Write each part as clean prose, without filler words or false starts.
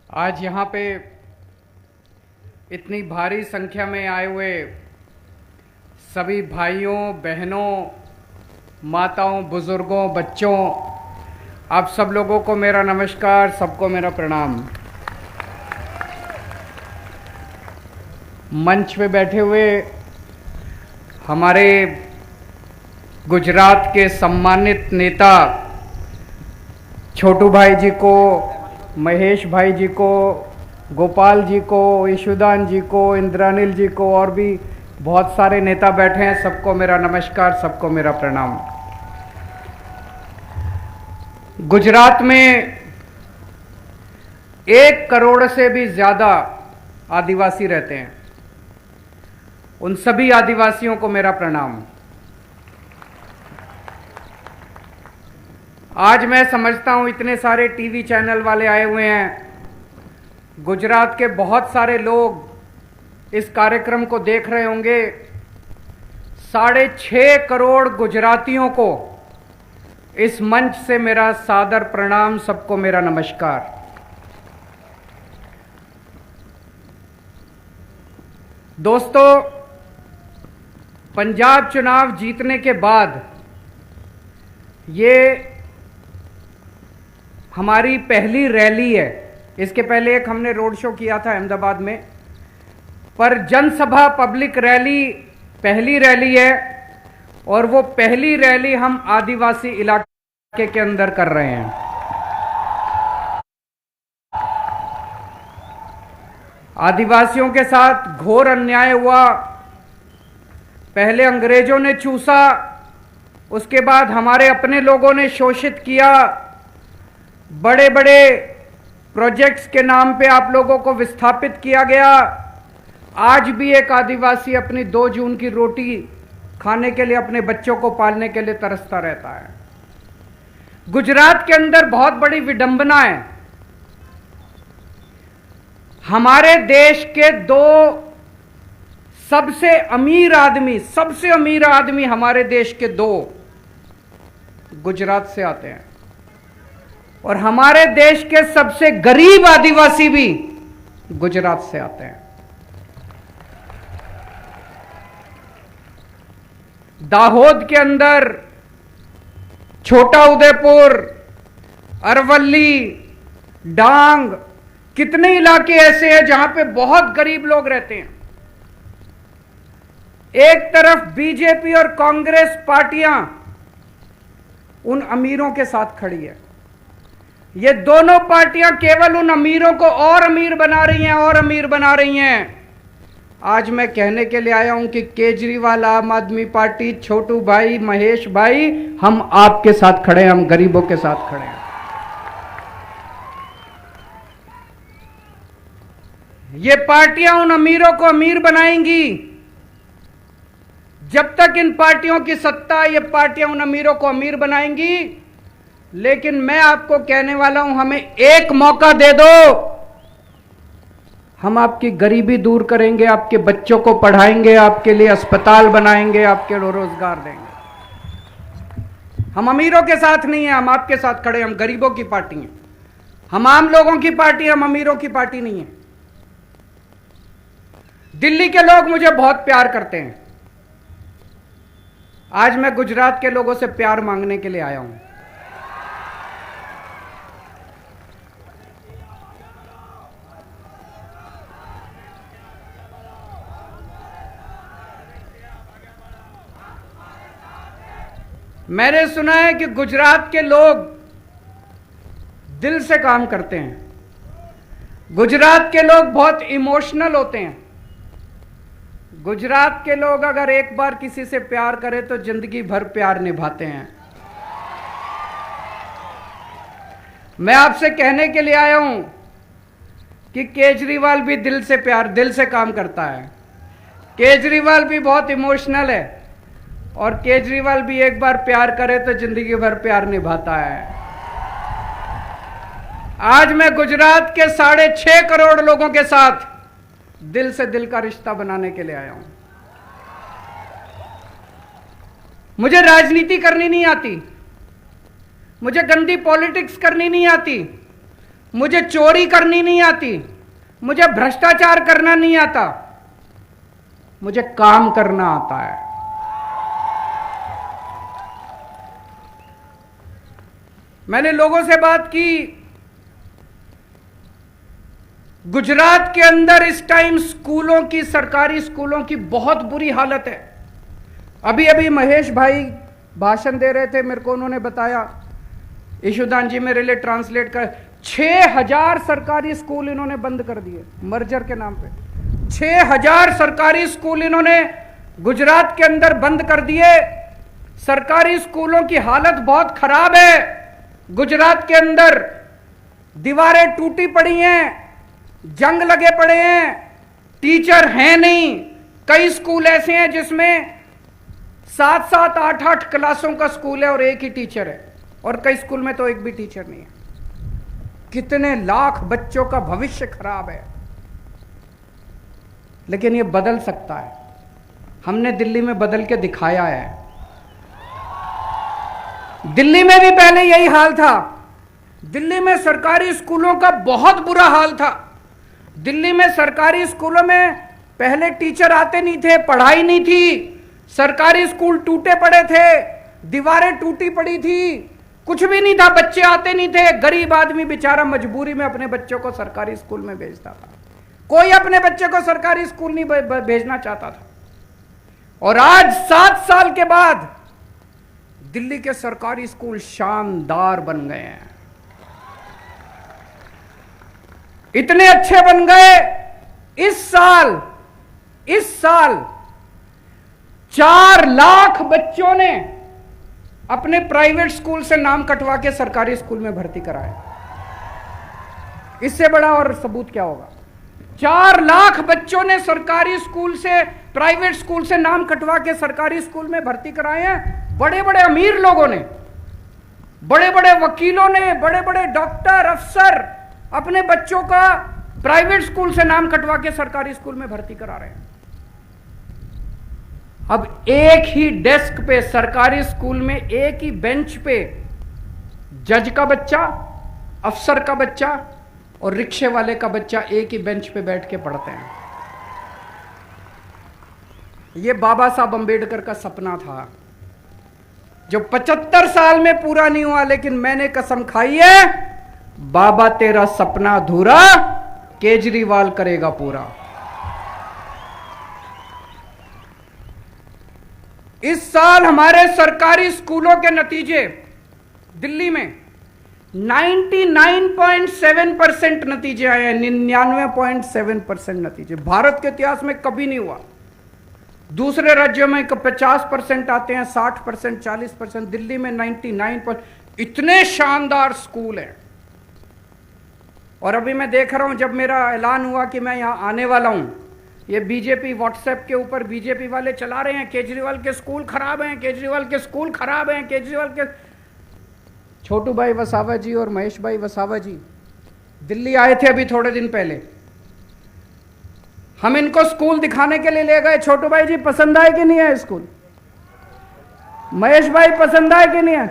आज यहाँ पे इतनी भारी संख्या में आए हुए सभी भाइयों, बहनों, माताओं, बुजुर्गों, बच्चों, आप सब लोगों को मेरा नमस्कार, सबको मेरा प्रणाम। मंच पे बैठे हुए हमारे गुजरात के सम्मानित नेता छोटू भाई जी को, महेश भाई जी को, गोपाल जी को, ईशुदान जी को, इंद्रानील जी को और भी बहुत सारे नेता बैठे हैं, सबको मेरा नमस्कार, सबको मेरा प्रणाम। गुजरात में 1 करोड़ से भी ज़्यादा आदिवासी रहते हैं। उन सभी आदिवासियों को मेरा प्रणाम। आज मैं समझता हूं इतने सारे टीवी चैनल वाले आए हुए हैं, गुजरात के बहुत सारे लोग इस कार्यक्रम को देख रहे होंगे। 6.5 करोड़ गुजरातियों को इस मंच से मेरा सादर प्रणाम, सबको मेरा नमस्कार। दोस्तों, पंजाब चुनाव जीतने के बाद ये हमारी पहली रैली है। इसके पहले एक हमने रोड शो किया था अहमदाबाद में, पर जनसभा पब्लिक रैली पहली रैली है और वो पहली रैली हम आदिवासी इलाके के अंदर कर रहे हैं। आदिवासियों के साथ घोर अन्याय हुआ। पहले अंग्रेजों ने चूसा, उसके बाद हमारे अपने लोगों ने शोषित किया। बड़े बड़े प्रोजेक्ट्स के नाम पे आप लोगों को विस्थापित किया गया। आज भी एक आदिवासी अपनी 2 जून की रोटी खाने के लिए, अपने बच्चों को पालने के लिए तरसता रहता है। गुजरात के अंदर बहुत बड़ी विडंबना है। हमारे देश के 2 सबसे अमीर आदमी हमारे देश के 2 गुजरात से आते हैं और हमारे देश के सबसे गरीब आदिवासी भी गुजरात से आते हैं। दाहोद के अंदर, छोटा उदयपुर, अरवली, डांग, कितने इलाके ऐसे हैं जहां पे बहुत गरीब लोग रहते हैं। एक तरफ बीजेपी और कांग्रेस पार्टियां उन अमीरों के साथ खड़ी है। ये दोनों पार्टियां केवल उन अमीरों को और अमीर बना रही हैं। आज मैं कहने के लिए आया हूं कि केजरीवाल, आम आदमी पार्टी, छोटू भाई, महेश भाई, हम आपके साथ खड़े हैं, हम गरीबों के साथ खड़े हैं। ये पार्टियां उन अमीरों को अमीर बनाएंगी। जब तक इन पार्टियों की सत्ता, ये पार्टियां उन अमीरों को अमीर बनाएंगी। लेकिन मैं आपको कहने वाला हूं, हमें एक मौका दे दो, हम आपकी गरीबी दूर करेंगे, आपके बच्चों को पढ़ाएंगे, आपके लिए अस्पताल बनाएंगे, आपके रोजगार देंगे। हम अमीरों के साथ नहीं है, हम आपके साथ खड़े, हम गरीबों की पार्टी हैं, हम आम लोगों की पार्टी, हम अमीरों की पार्टी नहीं है। दिल्ली के लोग मुझे बहुत प्यार करते हैं। आज मैं गुजरात के लोगों से प्यार मांगने के लिए आया हूं। मैंने सुना है कि गुजरात के लोग दिल से काम करते हैं। गुजरात के लोग बहुत इमोशनल होते हैं। गुजरात के लोग अगर एक बार किसी से प्यार करें तो जिंदगी भर प्यार निभाते हैं। मैं आपसे कहने के लिए आया हूं कि केजरीवाल भी दिल से काम करता है। केजरीवाल भी बहुत इमोशनल है और केजरीवाल भी एक बार प्यार करे तो जिंदगी भर प्यार निभाता है। आज मैं गुजरात के 6.5 करोड़ लोगों के साथ दिल से दिल का रिश्ता बनाने के लिए आया हूं। मुझे राजनीति करनी नहीं आती, मुझे गंदी पॉलिटिक्स करनी नहीं आती। मुझे चोरी करनी नहीं आती, मुझे भ्रष्टाचार करना नहीं आता, मुझे काम करना आता है। मैंने लोगों से बात की, गुजरात के अंदर इस टाइम स्कूलों की, सरकारी स्कूलों की बहुत बुरी हालत है। अभी अभी महेश भाई भाषण दे रहे थे, मेरे को उन्होंने बताया, ईशुदान जी मेरे लिए ट्रांसलेट कर, 6000 सरकारी स्कूल इन्होंने बंद कर दिए मर्जर के नाम पे। 6000 सरकारी स्कूल इन्होंने गुजरात के अंदर बंद कर दिए। सरकारी स्कूलों की हालत बहुत खराब है। गुजरात के अंदर दीवारें टूटी पड़ी हैं, जंग लगे पड़े हैं, टीचर हैं नहीं। कई स्कूल ऐसे हैं जिसमें 7-7, 8-8 क्लासों का स्कूल है और एक ही टीचर है, और कई स्कूल में तो एक भी टीचर नहीं है। कितने लाख बच्चों का भविष्य खराब है। लेकिन ये बदल सकता है। हमने दिल्ली में बदल के दिखाया है। दिल्ली में भी पहले यही हाल था। दिल्ली में सरकारी स्कूलों का बहुत बुरा हाल था। दिल्ली में सरकारी स्कूलों में पहले टीचर आते नहीं थे, पढ़ाई नहीं थी, सरकारी स्कूल टूटे पड़े थे, दीवारें टूटी पड़ी थी, कुछ भी नहीं था, बच्चे आते नहीं थे। गरीब आदमी बेचारा मजबूरी में अपने बच्चों को सरकारी स्कूल में भेजता था। कोई अपने बच्चे को सरकारी स्कूल नहीं भेजना चाहता था। और आज 7 साल के बाद दिल्ली के सरकारी स्कूल शानदार बन गए हैं। इतने अच्छे बन गए, इस साल 4 लाख बच्चों ने अपने प्राइवेट स्कूल से नाम कटवा के सरकारी स्कूल में भर्ती कराया। इससे बड़ा और सबूत क्या होगा। 4 लाख बच्चों ने सरकारी स्कूल से, प्राइवेट स्कूल से नाम कटवा के सरकारी स्कूल में भर्ती कराए हैं। बड़े बड़े अमीर लोगों ने, बड़े बड़े वकीलों ने, बड़े बड़े डॉक्टर, अफसर अपने बच्चों का प्राइवेट स्कूल से नाम कटवा के सरकारी स्कूल में भर्ती करा रहे हैं। अब एक ही डेस्क पे, सरकारी स्कूल में एक ही बेंच पे जज का बच्चा, अफसर का बच्चा और रिक्शे वाले का बच्चा एक ही बेंच पे बैठ के पढ़ते हैं। यह बाबा साहब अंबेडकर का सपना था, जो 75 साल में पूरा नहीं हुआ। लेकिन मैंने कसम खाई है, बाबा तेरा सपना अधूरा केजरीवाल करेगा पूरा। इस साल हमारे सरकारी स्कूलों के नतीजे दिल्ली में 99.7% नतीजे आए हैं। 99.7% नतीजे भारत के इतिहास में कभी नहीं हुआ। दूसरे राज्यों में 50% आते हैं, 60%, 40%, दिल्ली में 99%। इतने शानदार स्कूल हैं। और अभी मैं देख रहा हूं, जब मेरा ऐलान हुआ कि मैं यहां आने वाला हूं, ये बीजेपी व्हाट्सएप के ऊपर बीजेपी वाले चला रहे हैं, केजरीवाल के स्कूल खराब हैं, केजरीवाल के स्कूल खराब हैं, केजरीवाल के। छोटू भाई वसावा जी और महेश भाई वसावा जी दिल्ली आए थे अभी थोड़े दिन पहले। हम इनको स्कूल दिखाने के लिए ले गए। छोटू भाई जी पसंद आए कि नहीं है स्कूल? महेश भाई पसंद आए कि नहीं है?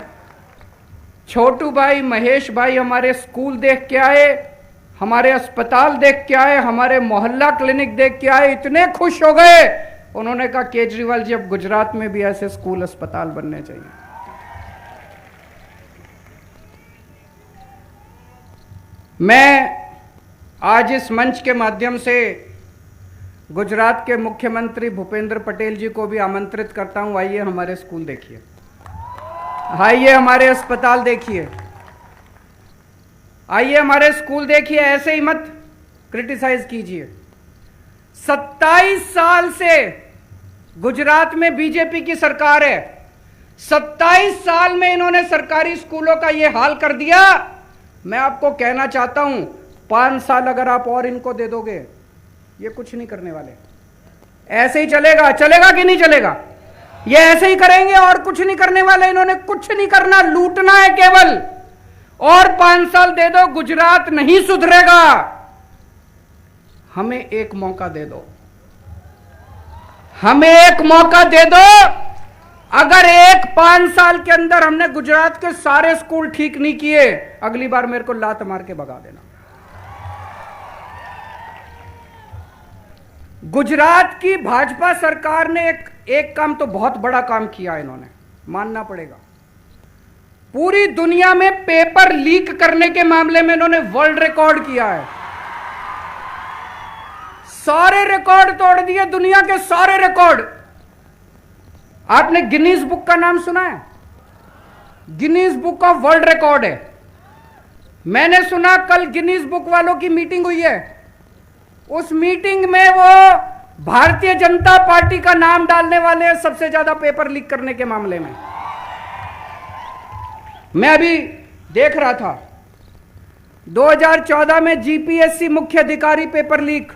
छोटू भाई, महेश भाई हमारे स्कूल देख के आए, हमारे अस्पताल देख के आए, हमारे मोहल्ला क्लिनिक देख के आए, इतने खुश हो गए। उन्होंने कहा केजरीवाल जी अब गुजरात में भी ऐसे स्कूल अस्पताल बनने चाहिए। मैं आज इस मंच के माध्यम से गुजरात के मुख्यमंत्री भूपेंद्र पटेल जी को भी आमंत्रित करता हूं, आइए हमारे स्कूल देखिए, आइए हमारे अस्पताल देखिए, आइए हमारे स्कूल देखिए। ऐसे ही मत क्रिटिसाइज कीजिए। 27 साल से गुजरात में बीजेपी की सरकार है। 27 साल में इन्होंने सरकारी स्कूलों का यह हाल कर दिया। मैं आपको कहना चाहता हूं, 5 साल अगर आप और इनको दे दोगे, ये कुछ नहीं करने वाले। ऐसे ही चलेगा। चलेगा कि नहीं चलेगा? ये ऐसे ही करेंगे और कुछ नहीं करने वाले। इन्होंने कुछ नहीं करना, लूटना है केवल। और 5 साल दे दो, गुजरात नहीं सुधरेगा। हमें एक मौका दे दो, हमें एक मौका दे दो। अगर 5 साल के अंदर हमने गुजरात के सारे स्कूल ठीक नहीं किए, अगली बार मेरे को लात मार के भगा देना। गुजरात की भाजपा सरकार ने एक काम तो बहुत बड़ा काम किया, इन्होंने मानना पड़ेगा। पूरी दुनिया में पेपर लीक करने के मामले में इन्होंने वर्ल्ड रिकॉर्ड किया है। सारे रिकॉर्ड तोड़ दिए, दुनिया के सारे रिकॉर्ड। आपने गिनीज बुक का नाम सुना है? Guinness book of world record है। मैंने सुना कल गिनीज बुक वालों की मीटिंग हुई है। उस मीटिंग में वो भारतीय जनता पार्टी का नाम डालने वाले हैं सबसे ज्यादा पेपर लीक करने के मामले में। मैं अभी देख रहा था 2014 में जीपीएससी मुख्य अधिकारी पेपर लीक,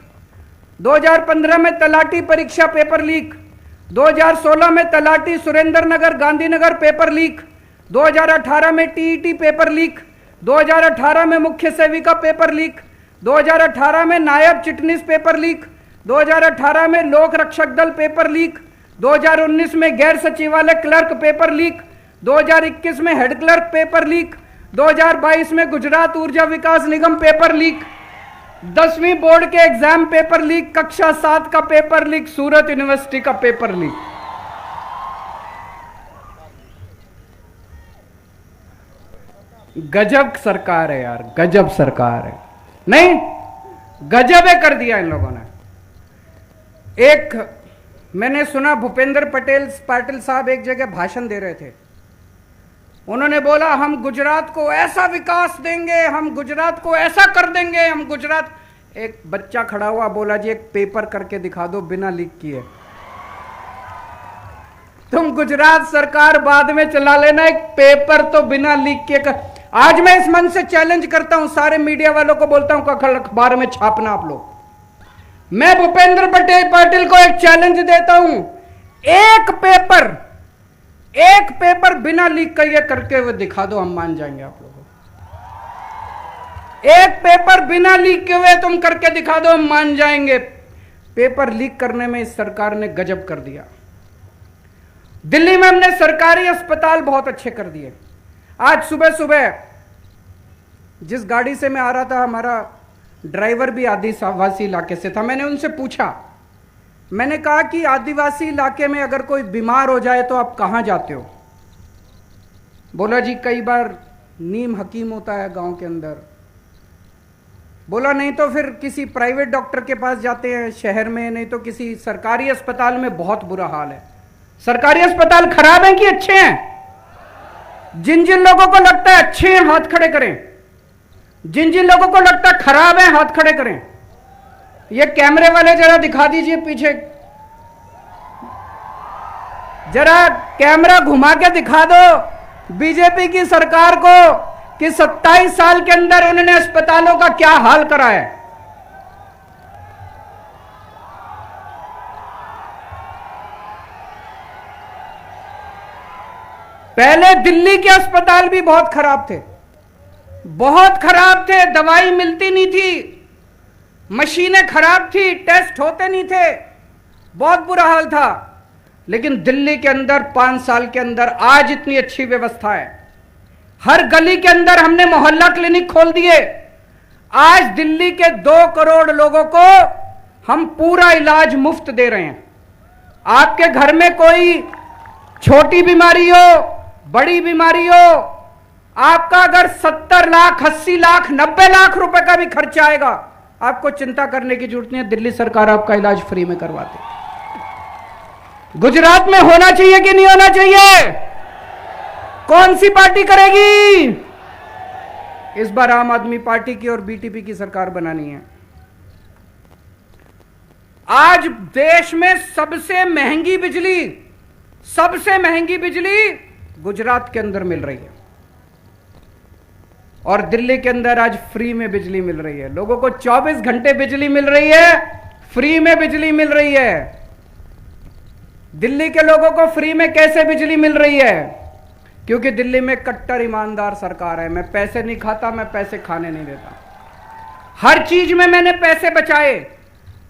2015 में तलाटी परीक्षा पेपर लीक, 2016 में तलाटी सुरेंद्र नगर गांधीनगर पेपर लीक, 2018 में टीईटी पेपर लीक, 2018 में मुख्य सेविका पेपर लीक, 2018 में नायब चिटनीस पेपर लीक, 2018 में लोक रक्षक दल पेपर लीक, 2019 में गैर सचिवालय क्लर्क पेपर लीक, 2021 में हेड क्लर्क पेपर लीक, 2022 में गुजरात ऊर्जा विकास निगम पेपर लीक, 10वीं बोर्ड के एग्जाम पेपर लीक, कक्षा 7 का पेपर लीक, सूरत यूनिवर्सिटी का पेपर लीक। गजब सरकार है यार, गजब सरकार है। नहीं, गजब है कर दिया इन लोगों ने। एक मैंने सुना भूपेंद्र पाटिल साहब एक जगह भाषण दे रहे थे। उन्होंने बोला हम गुजरात को ऐसा विकास देंगे, हम गुजरात को ऐसा कर देंगे, हम गुजरात। एक बच्चा खड़ा हुआ, बोला जी एक पेपर करके दिखा दो बिना लीक किए। तुम गुजरात सरकार बाद में चला लेना, एक पेपर तो बिना लीक किए कर। आज मैं इस मंच से चैलेंज करता हूं, सारे मीडिया वालों को बोलता हूं कल अखबार में छापना आप लोग। मैं भूपेंद्र पाटिल को एक चैलेंज देता हूं, एक पेपर बिना लीक किए करके वो दिखा दो, हम मान जाएंगे आप लोगों को। एक पेपर बिना लीक किए हुए तुम करके दिखा दो, हम मान जाएंगे। पेपर लीक करने में इस सरकार ने गजब कर दिया। दिल्ली में हमने सरकारी अस्पताल बहुत अच्छे कर दिए। आज सुबह सुबह जिस गाड़ी से मैं आ रहा था, हमारा ड्राइवर भी आदिवासी इलाके से था। मैंने उनसे पूछा, मैंने कहा कि आदिवासी इलाके में अगर कोई बीमार हो जाए तो आप कहां जाते हो? बोला जी कई बार नीम हकीम होता है गांव के अंदर। बोला नहीं तो फिर किसी प्राइवेट डॉक्टर के पास जाते हैं शहर में, नहीं तो किसी सरकारी अस्पताल में। बहुत बुरा हाल है। सरकारी अस्पताल खराब हैं कि अच्छे हैं? जिन जिन लोगों को लगता है अच्छे हैं हाथ खड़े करें, जिन जिन लोगों को लगता है खराब है हाथ खड़े करें। ये कैमरे वाले जरा दिखा दीजिए पीछे, जरा कैमरा घुमा के दिखा दो बीजेपी की सरकार को कि 27 साल के अंदर उन्होंने अस्पतालों का क्या हाल करा है। पहले दिल्ली के अस्पताल भी बहुत खराब थे, बहुत खराब थे। दवाई मिलती नहीं थी, मशीनें खराब थी, टेस्ट होते नहीं थे, बहुत बुरा हाल था। लेकिन दिल्ली के अंदर 5 साल के अंदर आज इतनी अच्छी व्यवस्था है। हर गली के अंदर हमने मोहल्ला क्लिनिक खोल दिए। आज दिल्ली के 2 करोड़ लोगों को हम पूरा इलाज मुफ्त दे रहे हैं। आपके घर में कोई छोटी बीमारी हो, बड़ी बीमारी हो, आपका अगर 70 लाख, 80 लाख, 90 लाख रुपए का भी खर्चा आएगा, आपको चिंता करने की जरूरत नहीं है। दिल्ली सरकार आपका इलाज फ्री में करवाती है। गुजरात में होना चाहिए कि नहीं होना चाहिए? कौन सी पार्टी करेगी? इस बार आम आदमी पार्टी की और बीटीपी की सरकार बनानी है। आज देश में सबसे महंगी बिजली गुजरात के अंदर मिल रही है और दिल्ली के अंदर आज फ्री में बिजली मिल रही है। लोगों को 24 घंटे बिजली मिल रही है, फ्री में बिजली मिल रही है। दिल्ली के लोगों को फ्री में कैसे बिजली मिल रही है? क्योंकि दिल्ली में कट्टर ईमानदार सरकार है। मैं पैसे नहीं खाता, मैं पैसे खाने नहीं देता। हर चीज में मैंने पैसे बचाए,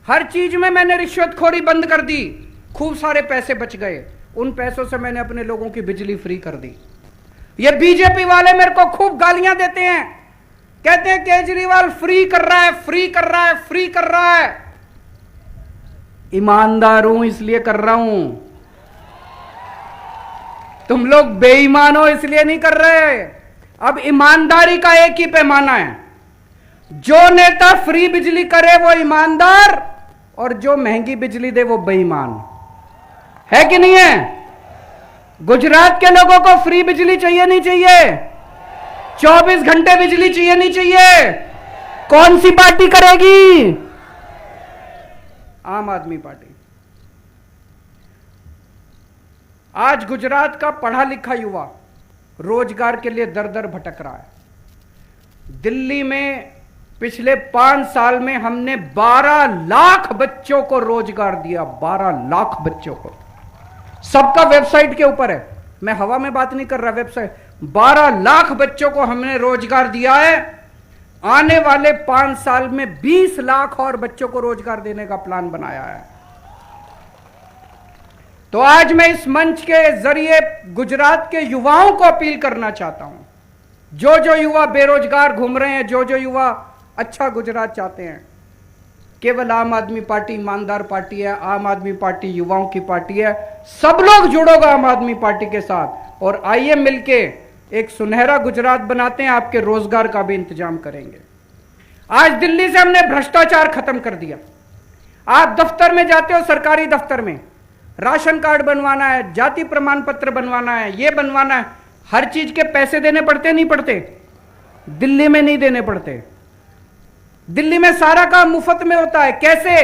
हर चीज में मैंने रिश्वतखोरी बंद कर दी। खूब सारे पैसे बच गए, उन पैसों से मैंने अपने लोगों की बिजली फ्री कर दी। ये बीजेपी वाले मेरे को खूब गालियां देते हैं, कहते हैं केजरीवाल फ्री कर रहा है, फ्री कर रहा है, फ्री कर रहा है। ईमानदार हूं इसलिए कर रहा हूं। तुम लोग बेईमान हो इसलिए नहीं कर रहे। अब ईमानदारी का एक ही पैमाना है, जो नेता फ्री बिजली करे वो ईमानदार, और जो महंगी बिजली दे वो बेईमान है कि नहीं है? गुजरात के लोगों को फ्री बिजली चाहिए नहीं चाहिए? 24 घंटे बिजली चाहिए नहीं चाहिए? कौन सी पार्टी करेगी? आम आदमी पार्टी। आज गुजरात का पढ़ा लिखा युवा रोजगार के लिए दर दर भटक रहा है। दिल्ली में पिछले 5 साल में हमने 12 लाख बच्चों को रोजगार दिया। 12 लाख बच्चों को, सबका वेबसाइट के ऊपर है, मैं हवा में बात नहीं कर रहा, वेबसाइट। 12 लाख बच्चों को हमने रोजगार दिया है। आने वाले 5 साल में 20 लाख और बच्चों को रोजगार देने का प्लान बनाया है। तो आज मैं इस मंच के जरिए गुजरात के युवाओं को अपील करना चाहता हूं, जो जो युवा बेरोजगार घूम रहे हैं, जो जो युवा अच्छा गुजरात चाहते हैं, केवल आम आदमी पार्टी ईमानदार पार्टी है। आम आदमी पार्टी युवाओं की पार्टी है। सब लोग जुड़ोगे आम आदमी पार्टी के साथ, और आइए मिलके एक सुनहरा गुजरात बनाते हैं। आपके रोजगार का भी इंतजाम करेंगे। आज दिल्ली से हमने भ्रष्टाचार खत्म कर दिया। आप दफ्तर में जाते हो, सरकारी दफ्तर में राशन कार्ड बनवाना है, जाति प्रमाण पत्र बनवाना है, ये बनवाना है, हर चीज के पैसे देने पड़ते नहीं पड़ते? दिल्ली में नहीं देने पड़ते। दिल्ली में सारा काम मुफ्त में होता है। कैसे?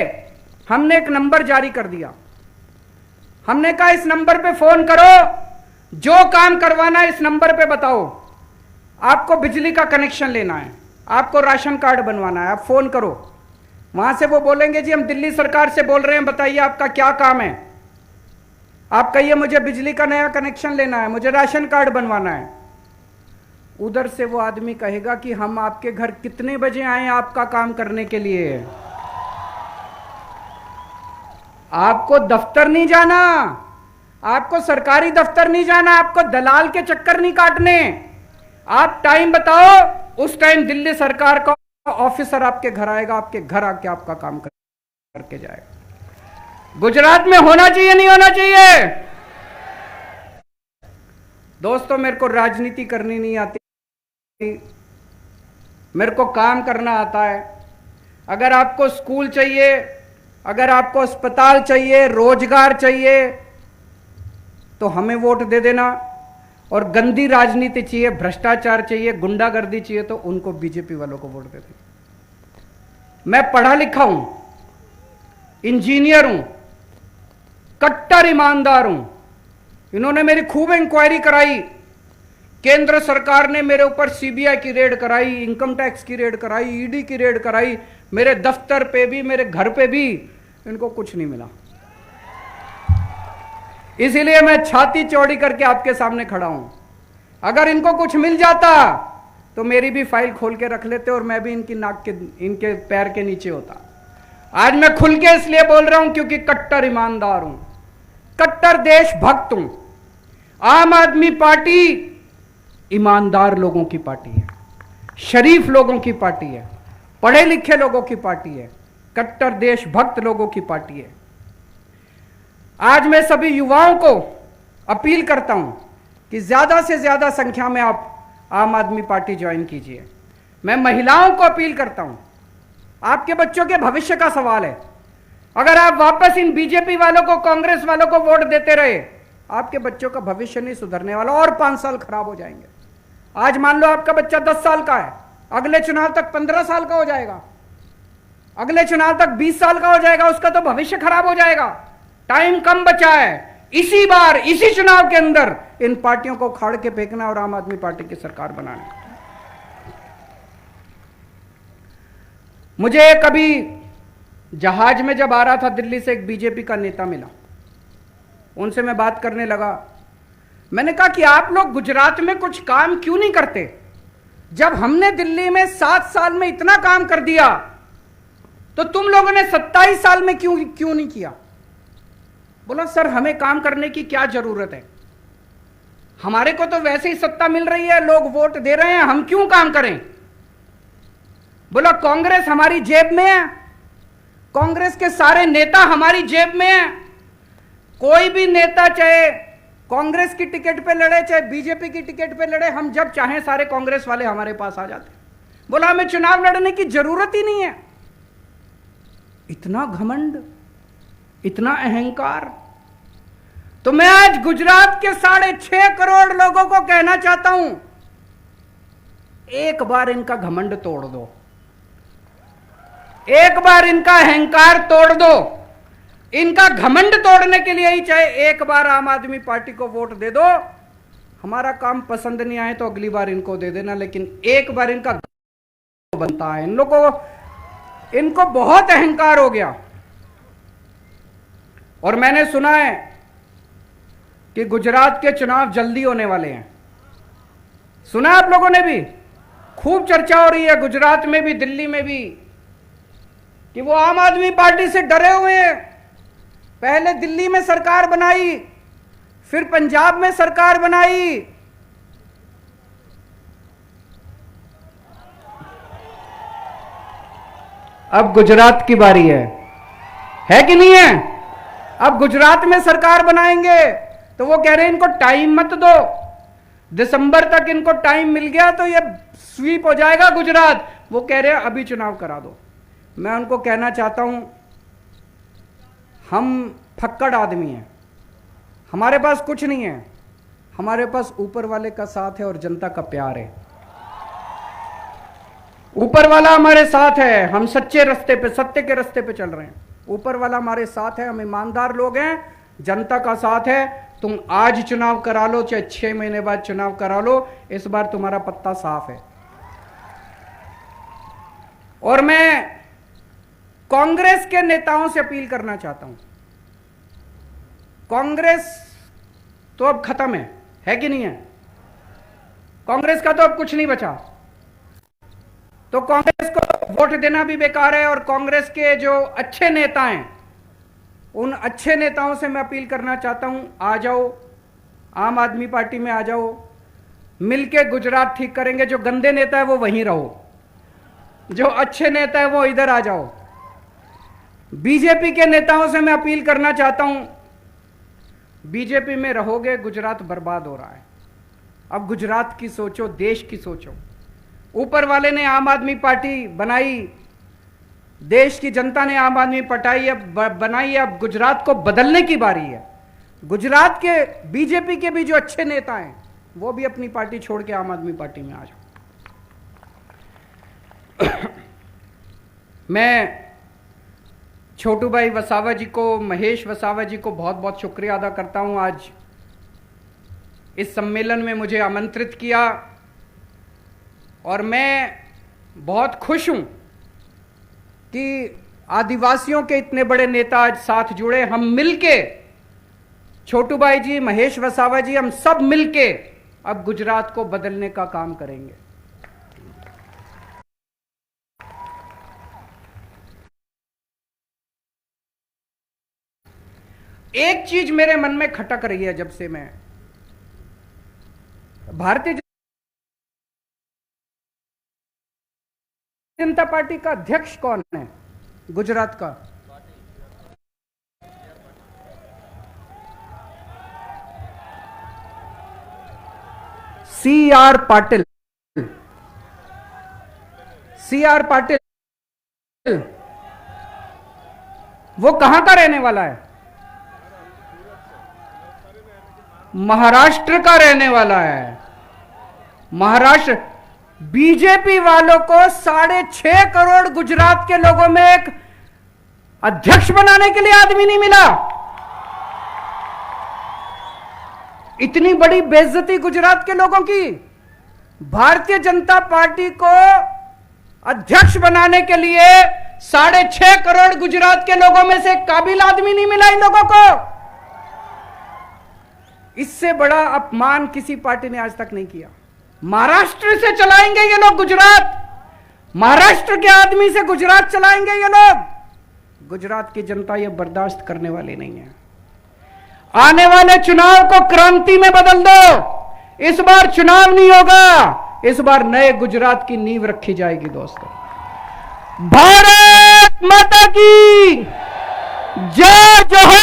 हमने एक नंबर जारी कर दिया। हमने कहा इस नंबर पे फोन करो, जो काम करवाना है इस नंबर पे बताओ। आपको बिजली का कनेक्शन लेना है, आपको राशन कार्ड बनवाना है, आप फोन करो। वहां से वो बोलेंगे जी हम दिल्ली सरकार से बोल रहे हैं, बताइए आपका क्या काम है। आप कहिए मुझे बिजली का नया कनेक्शन लेना है, मुझे राशन कार्ड बनवाना है। उधर से वो आदमी कहेगा कि हम आपके घर कितने बजे आए आपका काम करने के लिए। आपको दफ्तर नहीं जाना, आपको सरकारी दफ्तर नहीं जाना, आपको दलाल के चक्कर नहीं काटने। आप टाइम बताओ, उस टाइम दिल्ली सरकार का ऑफिसर आपके घर आएगा, आपके घर आके आपका काम करके जाएगा। गुजरात में होना चाहिए नहीं होना चाहिए? दोस्तों, मेरे को राजनीति करनी नहीं आती, मेरे को काम करना आता है। अगर आपको स्कूल चाहिए, अगर आपको अस्पताल चाहिए, रोजगार चाहिए, तो हमें वोट दे देना। और गंदी राजनीति चाहिए, भ्रष्टाचार चाहिए, गुंडागर्दी चाहिए, तो उनको बीजेपी वालों को वोट दे देना। मैं पढ़ा लिखा हूं, इंजीनियर हूं, कट्टर ईमानदार हूं। इन्होंने मेरी खूब इंक्वायरी कराई। केंद्र सरकार ने मेरे ऊपर सीबीआई की रेड कराई, इनकम टैक्स की रेड कराई, ईडी की रेड कराई, मेरे दफ्तर पे भी, मेरे घर पे भी, इनको कुछ नहीं मिला। इसीलिए मैं छाती चौड़ी करके आपके सामने खड़ा हूं। अगर इनको कुछ मिल जाता तो मेरी भी फाइल खोल के रख लेते और मैं भी इनकी नाक के, इनके पैर के नीचे होता। आज मैं खुल के इसलिए बोल रहा हूं क्योंकि कट्टर ईमानदार हूं, कट्टर देशभक्त हूं। आम आदमी पार्टी ईमानदार लोगों की पार्टी है, शरीफ लोगों की पार्टी है, पढ़े लिखे लोगों की पार्टी है, कट्टर देशभक्त लोगों की पार्टी है। आज मैं सभी युवाओं को अपील करता हूं कि ज्यादा से ज्यादा संख्या में आप आम आदमी पार्टी ज्वाइन कीजिए। मैं महिलाओं को अपील करता हूं, आपके बच्चों के भविष्य का सवाल है। अगर आप वापस इन बीजेपी वालों को, कांग्रेस वालों को वोट देते रहे, आपके बच्चों का भविष्य नहीं सुधरने वाला और 5 साल खराब हो जाएंगे। आज मान लो आपका बच्चा 10 साल का है, अगले चुनाव तक 15 साल का हो जाएगा, अगले चुनाव तक 20 साल का हो जाएगा, उसका तो भविष्य खराब हो जाएगा। टाइम कम बचा है, इसी बार इसी चुनाव के अंदर इन पार्टियों को उखाड़ के फेंकना और आम आदमी पार्टी की सरकार बनाना। मुझे कभी जहाज में जब आ रहा था दिल्ली से, एक बीजेपी का नेता मिला, उनसे मैं बात करने लगा। मैंने कहा कि आप लोग गुजरात में कुछ काम क्यों नहीं करते? जब हमने दिल्ली में 7 साल में इतना काम कर दिया, तो तुम लोगों ने 27 साल में क्यों नहीं किया? बोला सर, हमें काम करने की क्या जरूरत है, हमारे को तो वैसे ही सत्ता मिल रही है, लोग वोट दे रहे हैं, हम क्यों काम करें? बोला कांग्रेस हमारी जेब में है, कांग्रेस के सारे नेता हमारी जेब में हैं। कोई भी नेता चाहे कांग्रेस की टिकट पे लड़े चाहे बीजेपी की टिकट पे लड़े, हम जब चाहें सारे कांग्रेस वाले हमारे पास आ जाते। बोला हमें चुनाव लड़ने की जरूरत ही नहीं है। इतना घमंड, इतना अहंकार। तो मैं आज गुजरात के 6.5 करोड़ लोगों को कहना चाहता हूं, एक बार इनका घमंड तोड़ दो, एक बार इनका अहंकार तोड़ दो। इनका घमंड तोड़ने के लिए ही चाहे एक बार आम आदमी पार्टी को वोट दे दो। हमारा काम पसंद नहीं आए तो अगली बार इनको दे देना, लेकिन एक बार इनका बनता है। इन लोगों को, इनको बहुत अहंकार हो गया। और मैंने सुना है कि गुजरात के चुनाव जल्दी होने वाले हैं। सुना आप लोगों ने भी? खूब चर्चा हो रही है गुजरात में भी, दिल्ली में भी, कि वो आम आदमी पार्टी से डरे हुए हैं। पहले दिल्ली में सरकार बनाई, फिर पंजाब में सरकार बनाई, अब गुजरात की बारी है कि नहीं है? अब गुजरात में सरकार बनाएंगे तो वो कह रहे हैं इनको टाइम मत दो, दिसंबर तक इनको टाइम मिल गया तो ये स्वीप हो जाएगा गुजरात। वो कह रहे हैं अभी चुनाव करा दो। मैं उनको कहना चाहता हूं, हम फक्कड़ आदमी हैं, हमारे पास कुछ नहीं है, हमारे पास ऊपर वाले का साथ है और जनता का प्यार है। ऊपर वाला हमारे साथ है, हम सच्चे रास्ते पे, सत्य के रास्ते पे चल रहे हैं। ऊपर वाला हमारे साथ है, हम ईमानदार लोग हैं, जनता का साथ है। तुम आज चुनाव करा लो चाहे 6 महीने बाद चुनाव करा लो, इस बार तुम्हारा पत्ता साफ है। और मैं कांग्रेस के नेताओं से अपील करना चाहता हूं, कांग्रेस तो अब खत्म है कि नहीं है? कांग्रेस का तो अब कुछ नहीं बचा, तो कांग्रेस को वोट देना भी बेकार है। और कांग्रेस के जो अच्छे नेता हैं, उन अच्छे नेताओं से मैं अपील करना चाहता हूं, आ जाओ, आम आदमी पार्टी में आ जाओ, मिलके गुजरात ठीक करेंगे। जो गंदे नेता है वो वहीं रहो, जो अच्छे नेता है वो इधर आ जाओ। बीजेपी के नेताओं से मैं अपील करना चाहता हूं, बीजेपी में रहोगे गुजरात बर्बाद हो रहा है। अब गुजरात की सोचो, देश की सोचो। ऊपर वाले ने आम आदमी पार्टी बनाई, देश की जनता ने आम आदमी पार्टी बनाई, अब गुजरात को बदलने की बारी है। गुजरात के बीजेपी के भी जो अच्छे नेता हैं वो भी अपनी पार्टी छोड़ के आम आदमी पार्टी में आ जाओ। मैं छोटू भाई वसावा जी को, महेश वसावा जी को बहुत बहुत शुक्रिया अदा करता हूं, आज इस सम्मेलन में मुझे आमंत्रित किया। और मैं बहुत खुश हूं कि आदिवासियों के इतने बड़े नेता आज साथ जुड़े। हम मिलके, छोटू भाई जी, महेश वसावा जी, हम सब मिलके अब गुजरात को बदलने का काम करेंगे। एक चीज मेरे मन में खटक रही है जब से मैं, भारतीय जनता पार्टी का अध्यक्ष कौन है गुजरात का? CR पाटिल। CR पाटिल वो कहां का रहने वाला है? महाराष्ट्र का रहने वाला है। महाराष्ट्र। बीजेपी वालों को 6.5 करोड़ गुजरात के लोगों में एक अध्यक्ष बनाने के लिए आदमी नहीं मिला। इतनी बड़ी बेइज्जती गुजरात के लोगों की। भारतीय जनता पार्टी को अध्यक्ष बनाने के लिए 6.5 करोड़ गुजरात के लोगों में से काबिल आदमी नहीं मिला इन लोगों को। इससे बड़ा अपमान किसी पार्टी ने आज तक नहीं किया। महाराष्ट्र से चलाएंगे ये लोग गुजरात, महाराष्ट्र के आदमी से गुजरात चलाएंगे ये लोग। गुजरात की जनता ये बर्दाश्त करने वाली नहीं है। आने वाले चुनाव को क्रांति में बदल दो। इस बार चुनाव नहीं होगा, इस बार नए गुजरात की नींव रखी जाएगी दोस्तों। भारत माता की जोहर